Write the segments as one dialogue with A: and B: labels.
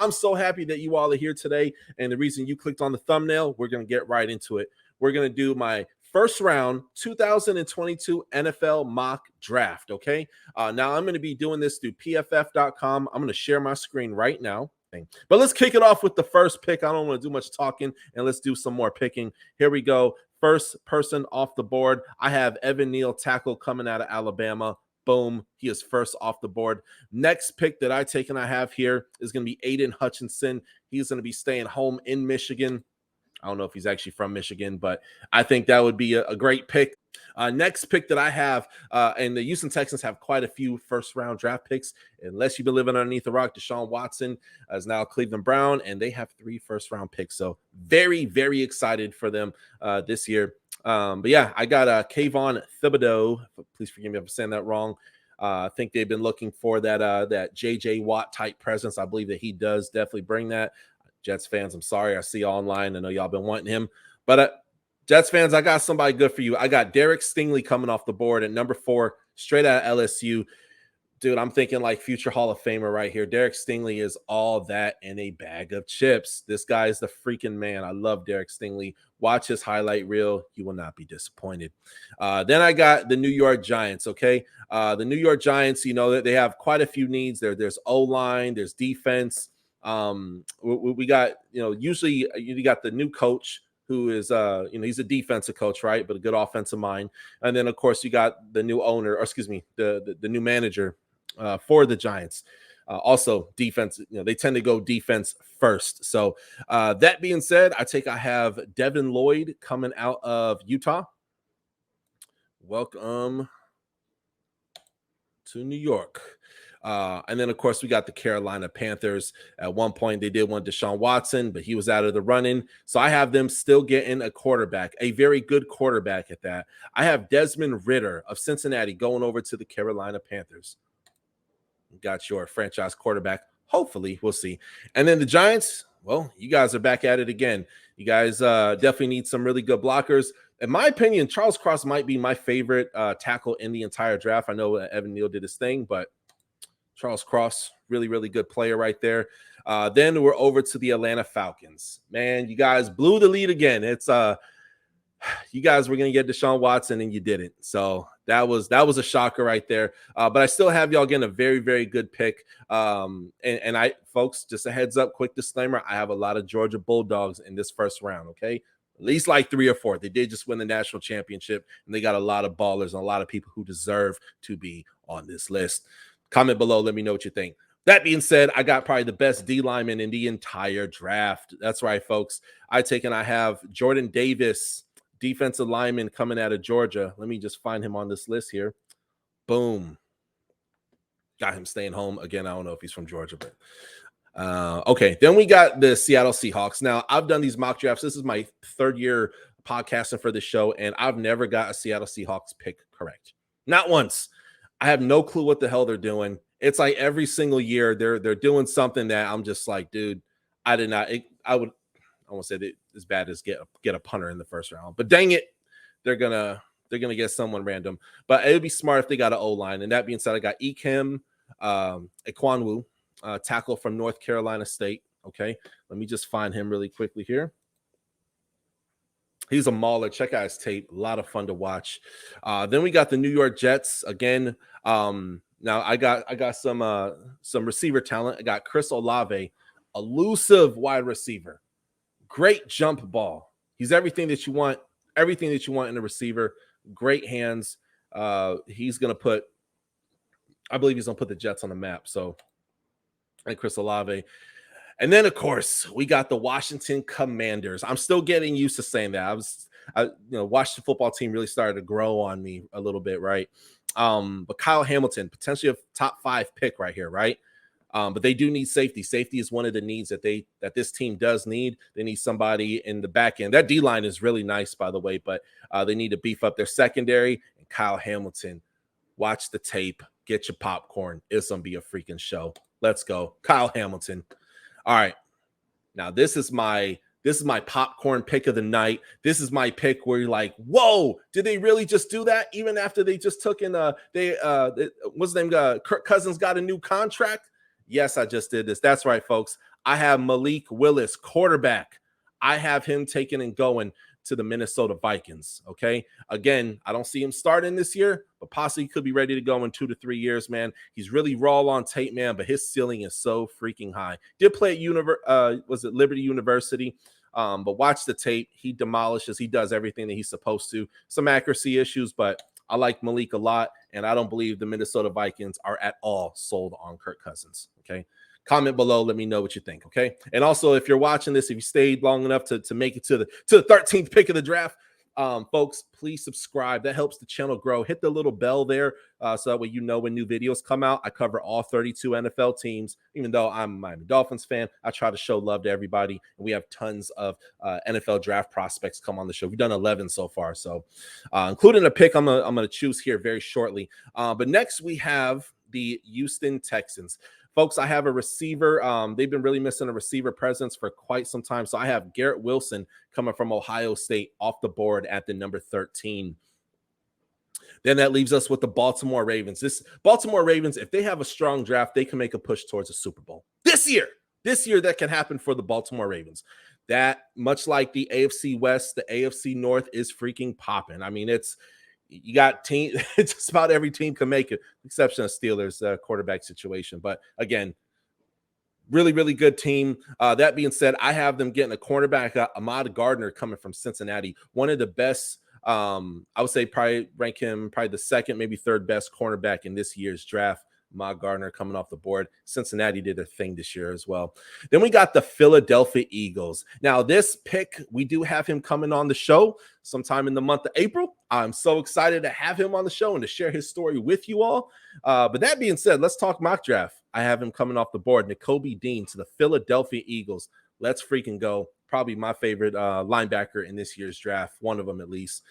A: I'm so happy that you all are here today. And the reason you clicked on the thumbnail, we're going to get right into it. We're going to do my first round 2022 NFL mock draft, okay? Now, I'm going to be doing this through pff.com. I'm going to share my screen right now. But let's kick it off with the first pick. I don't want to do much talking, and let's do some more picking. Here we go. First person off the board. I have Evan Neal, tackle coming out of Alabama. Boom. He is first off the board. Next pick that I take and I have here is going to be Aiden Hutchinson. He's going to be staying home in Michigan. I don't know if he's actually from Michigan, but I think that would be a great pick. Next pick that I have, and the Houston Texans have quite a few first-round draft picks. Unless you've been living underneath a rock, Deshaun Watson is now Cleveland Brown, and they have 3 first-round picks. So very, very excited for them this year. But yeah, I got Kayvon Thibodeau. Please forgive me if I'm saying that wrong. I think they've been looking for that J.J. Watt type presence. I believe that he does definitely bring that. Jets fans, I'm sorry. I see online. I know y'all been wanting him. But Jets fans, I got somebody good for you. I got Derek Stingley coming off the board at number 4, straight out of LSU. Dude, I'm thinking like future Hall of Famer right here. Derek Stingley is all that in a bag of chips. This guy is the freaking man. I love Derek Stingley. Watch his highlight reel. You will not be disappointed. Then I got the New York Giants, okay? The New York Giants, you know, they have quite a few needs. There's O-line, there's defense. We got, you know, usually you got the new coach who is, you know, he's a defensive coach, right? But a good offensive mind. And then, of course, you got the new owner, or excuse me, the new manager for the Giants. Also, defense, you know, they tend to go defense first. So that being said, I have Devin Lloyd coming out of Utah. Welcome to New York. And then, of course, we got the Carolina Panthers. At one point, they did want Deshaun Watson, but he was out of the running. So I have them still getting a quarterback, a very good quarterback at that. I have Desmond Ridder of Cincinnati going over to the Carolina Panthers. Got your franchise quarterback. Hopefully, we'll see. And then the Giants, well, you guys are back at it again. You guys definitely need some really good blockers. In my opinion, Charles Cross might be my favorite tackle in the entire draft. I know Evan Neal did his thing, but Charles Cross, really, really good player right there. Then we're over to the Atlanta Falcons. Man, you guys blew the lead again. It's you guys were going to get Deshaun Watson and you didn't. So that was a shocker right there. But I still have y'all getting a very, very good pick. And I, folks, just a heads up, quick disclaimer, I have a lot of Georgia Bulldogs in this first round, okay? At least like 3 or 4. They did just win the national championship, and they got a lot of ballers and a lot of people who deserve to be on this list. Comment below. Let me know what you think. That being said, I got probably the best D lineman in the entire draft. That's right, folks. I have Jordan Davis, defensive lineman coming out of Georgia. Let me just find him on this list here. Boom. Got him staying home. Again, I don't know if he's from Georgia, but okay. Then we got the Seattle Seahawks. Now, I've done these mock drafts. This is my 3rd year podcasting for the show, and I've never got a Seattle Seahawks pick correct. Not once. I have no clue what the hell they're doing. It's like every single year they're doing something that I'm just like, dude, I won't say that as bad as get a punter in the first round, but dang it, they're gonna get someone random. But it would be smart if they got an O-line. And that being said, I got Ikem Ekwonu, tackle from North Carolina State. Okay, let me just find him really quickly here. He's a mauler. Check out his tape. A lot of fun to watch. Then we got the New York Jets again. Now I got some receiver talent. I got Chris Olave, elusive wide receiver, great jump ball. He's everything that you want. Everything that you want in a receiver. Great hands. I believe he's gonna put the Jets on the map. So, and Chris Olave. And then, of course, we got the Washington Commanders. I'm still getting used to saying that. Washington football team really started to grow on me a little bit, right? But Kyle Hamilton, potentially a top 5 pick right here, right? But they do need safety. Safety is one of the needs that this team does need. They need somebody in the back end. That D-line is really nice, by the way, but they need to beef up their secondary. And Kyle Hamilton, watch the tape, get your popcorn. It's going to be a freaking show. Let's go. Kyle Hamilton. All right. Now, this is my popcorn pick of the night. This is my pick where you're like, whoa, did they really just do that? Even after they just took in what's his name? Kirk Cousins got a new contract. Yes, I just did this. That's right, folks. I have Malik Willis, quarterback. I have him taking and going to the Minnesota Vikings. Okay. Again, I don't see him starting this year, but possibly could be ready to go in 2 to 3 years, man. He's really raw on tape, man, but his ceiling is so freaking high. Did play at Liberty University. But watch the tape. He demolishes. He does everything that he's supposed to. Some accuracy issues, but I like Malik a lot, and I don't believe the Minnesota Vikings are at all sold on Kirk Cousins. Okay. Comment below. Let me know what you think. Okay. And also, if you're watching this, if you stayed long enough to make it to the 13th pick of the draft, folks, please subscribe. That helps the channel grow. Hit the little bell there so that way you know when new videos come out. I cover all 32 NFL teams. Even though I'm a Dolphins fan, I try to show love to everybody. And we have tons of NFL draft prospects come on the show. We've done 11 so far, so including a pick I'm gonna choose here very shortly. But next we have the Houston Texans. Folks, I have a receiver. They've been really missing a receiver presence for quite some time. So I have Garrett Wilson coming from Ohio State off the board at the number 13. Then that leaves us with the Baltimore Ravens. This Baltimore Ravens, if they have a strong draft, they can make a push towards a Super Bowl. This year, that can happen for the Baltimore Ravens. That, much like the AFC West, the AFC North is freaking popping. I mean, you got team, just about every team can make it, exception of Steelers quarterback situation. But again, really, really good team. That being said, I have them getting a cornerback, Ahmad Gardner, coming from Cincinnati. One of the best, I would say probably rank him probably the second, maybe third best cornerback in this year's draft. Ahmad Gardner coming off the board. Cincinnati did a thing this year as well. Then we got the Philadelphia Eagles. Now, this pick, we do have him coming on the show sometime in the month of April. I'm so excited to have him on the show and to share his story with you all. But that being said, let's talk mock draft. I have him coming off the board. Nicolby Dean to the Philadelphia Eagles. Let's freaking go. Probably my favorite linebacker in this year's draft, one of them at least.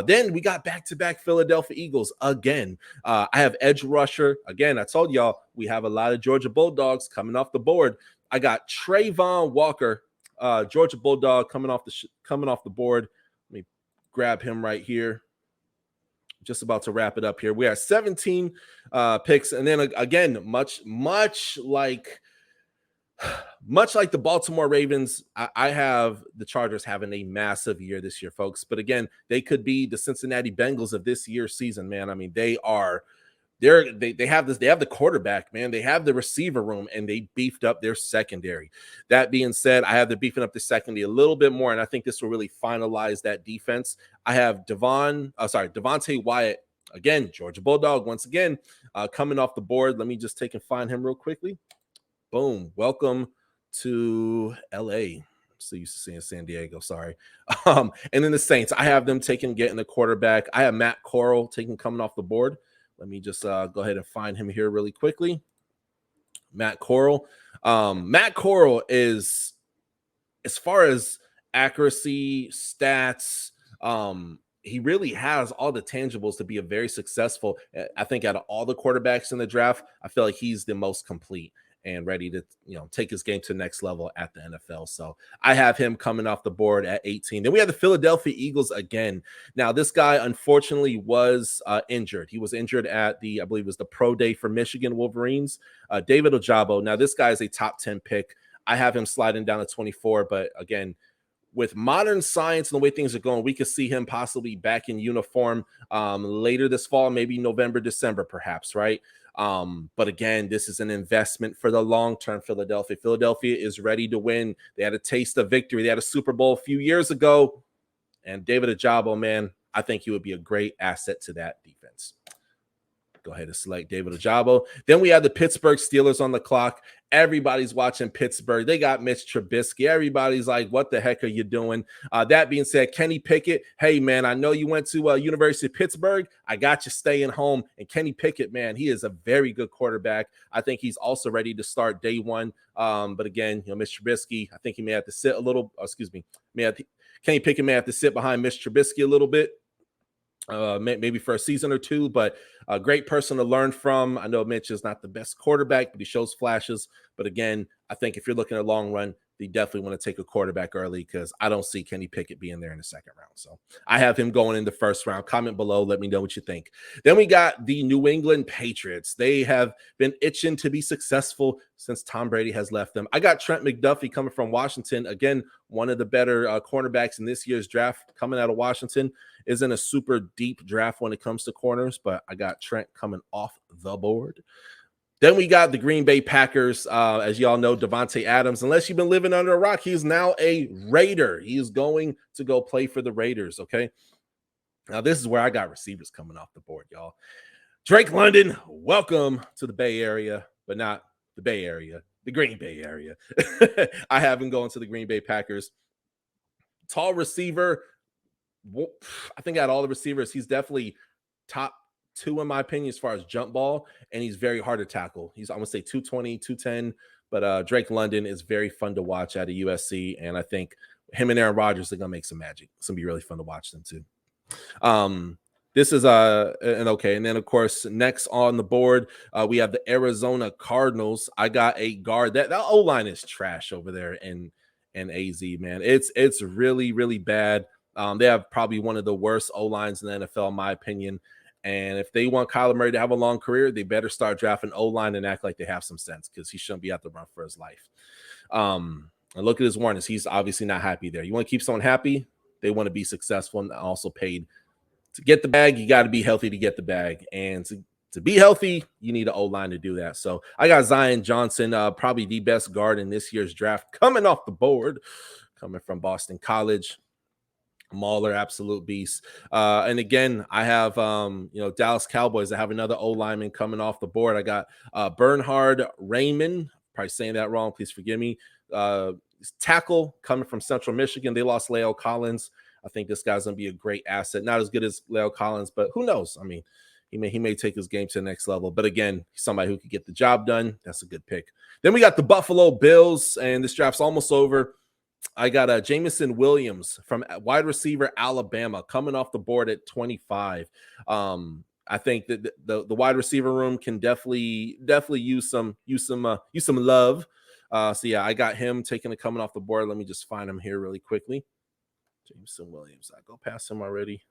A: Then we got back-to-back Philadelphia Eagles again. I have edge rusher. Again, I told y'all we have a lot of Georgia Bulldogs coming off the board. I got Trayvon Walker, Georgia Bulldog, coming off the board. Let me grab him right here. Just about to wrap it up here. We have 17 picks, and then again, much like the Baltimore Ravens, I have the Chargers having a massive year this year, folks. But again, they could be the Cincinnati Bengals of this year's season, man. I mean, they have the quarterback, man. They have the receiver room, and they beefed up their secondary. That being said, I have them beefing up the secondary a little bit more, and I think this will really finalize that defense. I have Devontae Wyatt, again, Georgia Bulldog, once again, coming off the board. Let me just take and find him real quickly. Boom. Welcome to LA. So used to seeing San Diego. Sorry. And then the Saints, I have them getting the quarterback. I have Matt Corral coming off the board. Let me just go ahead and find him here really quickly. Matt Corral. Matt Corral is, as far as accuracy, stats, he really has all the tangibles to be a very successful. I think out of all the quarterbacks in the draft, I feel like he's the most complete and ready to, take his game to the next level at the NFL. So I have him coming off the board at 18. Then we have the Philadelphia Eagles again. Now, this guy unfortunately was injured. He was injured at I believe it was the pro day for Michigan Wolverines. David Ojabo. Now, this guy is a top 10 pick. I have him sliding down to 24, but again, with modern science and the way things are going, we could see him possibly back in uniform later this fall, maybe November, December, perhaps, right? But again, this is an investment for the long term. Philadelphia is ready to win. They had a taste of victory. They had a Super Bowl a few years ago, and David Ojabo, man, I think he would be a great asset to that defense. Go ahead and select David Ojabo. Then we have the Pittsburgh Steelers on the clock. Everybody's watching Pittsburgh. They got Mitch Trubisky. Everybody's like, what the heck are you doing? That being said, Kenny Pickett, hey, man, I know you went to University of Pittsburgh. I got you staying home. And Kenny Pickett, man, he is a very good quarterback. I think he's also ready to start day one. But again, Mitch Trubisky, I think he may have to sit a little, Kenny Pickett may have to sit behind Mitch Trubisky a little bit. Maybe for a season or two, but a great person to learn from. I know Mitch is not the best quarterback, but he shows flashes. But again, I think if you're looking at long run, they definitely want to take a quarterback early because I don't see Kenny Pickett being there in the second round. So I have him going in the first round. Comment below. Let me know what you think. Then we got the New England Patriots. They have been itching to be successful since Tom Brady has left them. I got Trent McDuffie coming from Washington. Again, one of the better cornerbacks in this year's draft coming out of Washington. Isn't a super deep draft when it comes to corners, but I got Trent coming off the board. Then we got the Green Bay Packers. As y'all know, Devontae Adams, unless you've been living under a rock, he's now a Raider. He is going to go play for the Raiders, okay? Now, this is where I got receivers coming off the board, y'all. Drake London, welcome to the Bay Area, but not the Bay Area, the Green Bay area. I have him going to the Green Bay Packers. Tall receiver. I think out of all the receivers, he's definitely top 2 in my opinion as far as jump ball, and he's very hard to tackle. He's, I'm gonna say 220, 210, but Drake London is very fun to watch out of USC, and I think him and Aaron Rodgers are gonna make some magic. It's gonna be really fun to watch them too. This is and okay, and then of course next on the board we have the Arizona Cardinals. I got a guard. That O-line is trash over there in AZ, man. It's really bad. They have probably one of the worst O-lines in the NFL, in my opinion. And if they want Kyler Murray to have a long career, they better start drafting O-line and act like they have some sense, because he shouldn't be out the run for his life. And look at his warnings. He's obviously not happy there. You want to keep someone happy, they want to be successful and also paid. To get the bag, you got to be healthy to get the bag. And to be healthy, you need an O-line to do that. So I got Zion Johnson, probably the best guard in this year's draft, coming off the board, coming from Boston College. Mauler, absolute beast. And again, I have Dallas Cowboys. I have another O-lineman coming off the board. I got Bernhard Raymond, probably saying that wrong, please forgive me. Tackle coming from Central Michigan. They lost Leo Collins. I think this guy's gonna be a great asset. Not as good as Leo Collins, but who knows? I mean, he may take his game to the next level. But again, somebody who could get the job done. That's a good pick. Then we got the Buffalo Bills, and this draft's almost over. I got Jameson Williams from wide receiver Alabama coming off the board at 25. I think that the wide receiver room can definitely use some love. So yeah, I got him coming off the board. Let me just find him here really quickly. Jameson Williams. I go past him already.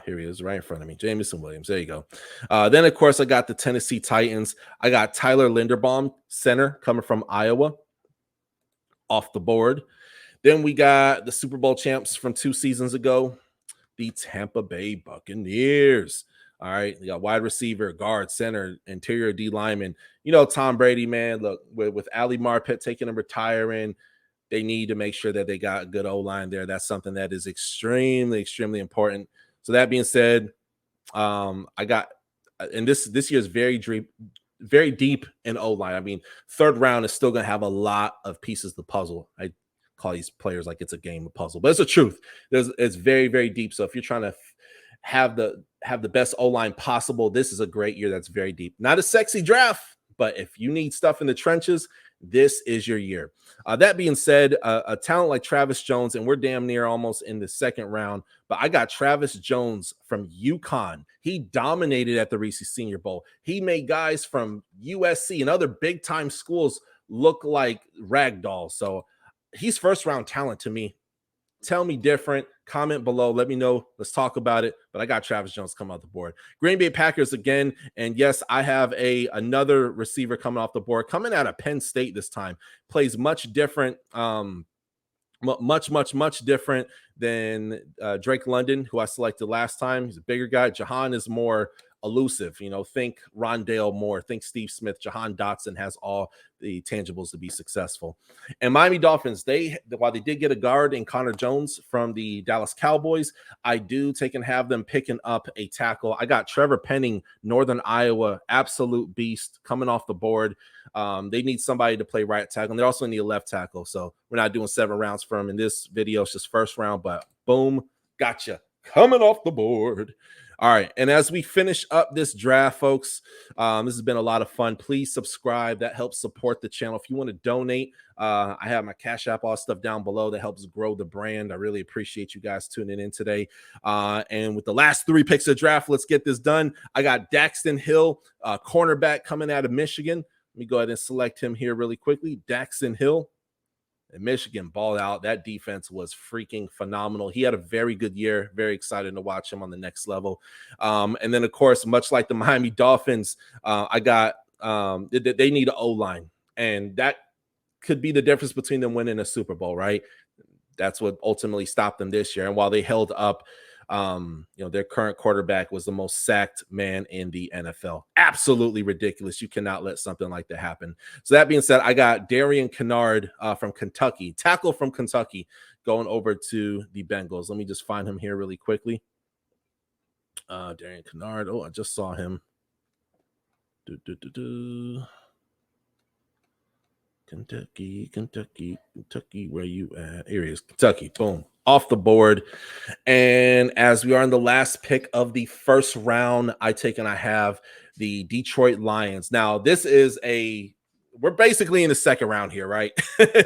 A: Here he is right in front of me. Jameson Williams. There you go. Then, of course, I got the Tennessee Titans. I got Tyler Linderbaum, center, coming from Iowa, off the board. Then we got the Super Bowl champs from 2 seasons ago, the Tampa Bay Buccaneers. All right, you got wide receiver, guard, center, interior D lineman. You know, Tom Brady, man, look, with Ali Marpet taking and retiring, they need to make sure that they got a good O-line there. That's something that is extremely important. So that being said, I got, and this year is very deep in O-line. I mean, third round is still going to have a lot of pieces to the puzzle. I call these players like it's a game of puzzle, but it's the truth. It's very deep. So if you're trying to have the best O-line possible, this is a great year. That's very deep. Not a sexy draft, but if you need stuff in the trenches, this is your year. That being said, a talent like Travis Jones, and we're damn near almost in the second round, but I got Travis Jones from UConn. He dominated at the Reese Senior Bowl. He made guys from USC and other big-time schools look like ragdolls. So he's first-round talent to me. Tell me different. Comment below. Let me know. Let's talk about it. But I got Travis Jones coming off the board. Green Bay Packers again. And yes, I have another receiver coming off the board, coming out of Penn State this time. Plays much different, much different than Drake London, who I selected last time. He's a bigger guy. Jahan is more elusive. You know, think Rondale Moore, think Steve Smith. Jahan Dotson has all the tangibles to be successful. And Miami Dolphins, while they did get a guard in Connor Jones from the Dallas Cowboys, I do have them picking up a tackle. I got Trevor Penning, Northern Iowa, absolute beast, coming off the board. They need somebody to play right tackle, and they also need a left tackle. So we're not doing 7 rounds for him in this video. It's just first round, but boom, gotcha, coming off the board. All right, and as we finish up this draft, folks, this has been a lot of fun. Please subscribe. That helps support the channel. If you want to donate, I have my Cash App, all stuff down below that helps grow the brand. I really appreciate you guys tuning in today. And with the last 3 picks of draft, let's get this done. I got Daxton Hill, cornerback coming out of Michigan. Let me go ahead and select him here really quickly. Daxton Hill. And Michigan balled out. That defense was freaking phenomenal. He had a very good year. Very excited to watch him on the next level. And then, of course, much like the Miami Dolphins, I got they need an O-line. And that could be the difference between them winning a Super Bowl, right? That's what ultimately stopped them this year. And while they held up, their current quarterback was the most sacked man in the NFL. Absolutely ridiculous. You cannot let something like that happen. So that being said, I got Darian Kennard from Kentucky, tackle from Kentucky, going over to the Bengals. Let me just find him here really quickly. Darian Kennard. Oh, I just saw him. Kentucky, where you at? Here he is, Kentucky, boom, off the board. And as we are in the last pick of the first round, I have the Detroit Lions. Now, we're basically in the second round here, right?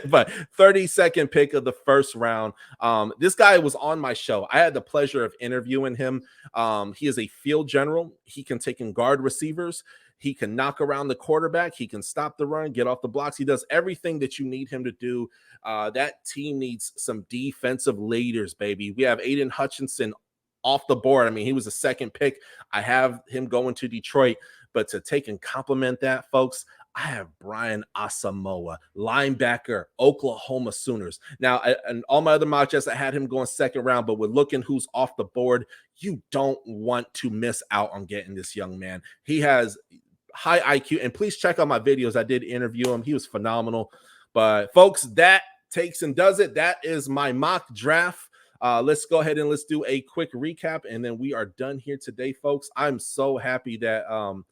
A: But 32nd pick of the first round. This guy was on my show. I had the pleasure of interviewing him. He is a field general. He can take in guard receivers. He can knock around the quarterback. He can stop the run, get off the blocks. He does everything that you need him to do. That team needs some defensive leaders, baby. We have Aiden Hutchinson off the board. I mean, he was a second pick. I have him going to Detroit. But to take and complement that, folks, I have Brian Asamoah, linebacker, Oklahoma Sooners. Now, and all my other mock drafts, I had him going second round, but with looking who's off the board, you don't want to miss out on getting this young man. He has high IQ, and please check out my videos. I did interview him. He was phenomenal. But folks, that takes and does it. That is my mock draft. Let's go ahead and let's do a quick recap, and then we are done here today, folks. I'm so happy that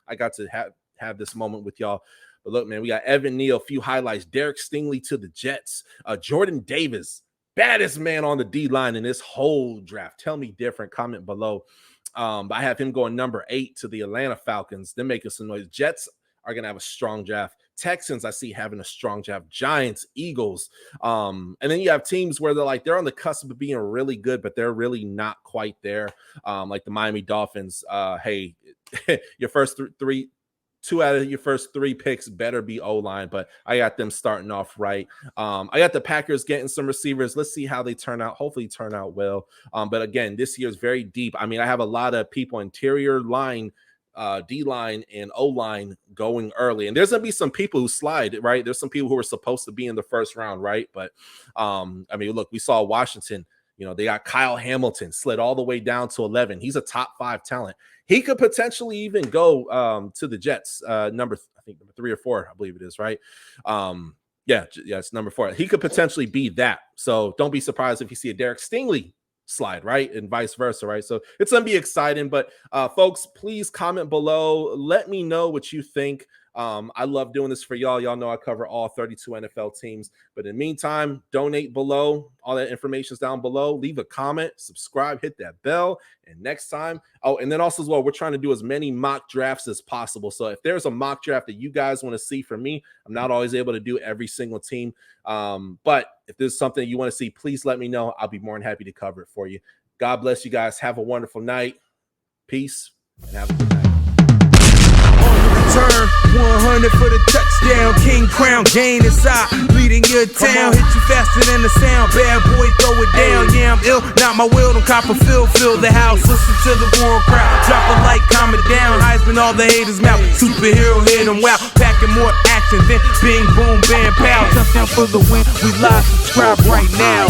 A: I got to have this moment with y'all. But look, man, we got Evan Neal, a few highlights. Derek Stingley to the Jets. Jordan Davis, baddest man on the D-line in this whole draft. Tell me different. Comment below. I have him going number 8 to the Atlanta Falcons. They're making some noise. Jets are going to have a strong draft. Texans, I see having a strong draft. Giants, Eagles. And then you have teams where they're on the cusp of being really good, but they're really not quite there. Like the Miami Dolphins. Hey, your first three 2 out of your first 3 picks better be O-line, but I got them starting off right. I got the Packers getting some receivers. Let's see how they turn out. Hopefully turn out well. But again, this year is very deep. I mean, I have a lot of people interior line, D-line, and O-line going early. And there's going to be some people who slide, right? There's some people who are supposed to be in the first round, right? But, I mean, look, we saw Washington. They got Kyle Hamilton slid all the way down to 11. He's a top 5 talent. He could potentially even go to the Jets, number 3 or 4, I believe it is, right? Yeah, it's number 4. He could potentially be that. So don't be surprised if you see a Derek Stingley slide, right? And vice versa, right? So it's going to be exciting. But folks, please comment below. Let me know what you think. I love doing this for y'all. Y'all know I cover all 32 NFL teams. But in the meantime, donate below. All that information is down below. Leave a comment, subscribe, hit that bell. And next time, and then also as well, we're trying to do as many mock drafts as possible. So if there's a mock draft that you guys want to see from me, I'm not always able to do every single team. But if there's something you want to see, please let me know. I'll be more than happy to cover it for you. God bless you guys. Have a wonderful night. Peace and have a good night.
B: Turn 100 for the touchdown, King Crown, gain inside, leading your town, hit you faster than the sound, bad boy, throw it down, yeah, I'm ill, not my will, don't Copperfield, fill the house, listen to the roaring crowd, drop a light, calm it down, Heisman, all the haters mouth, superhero hit them wow, packing more action than bing, boom, bam, pow, touchdown for the win, we live, subscribe right now.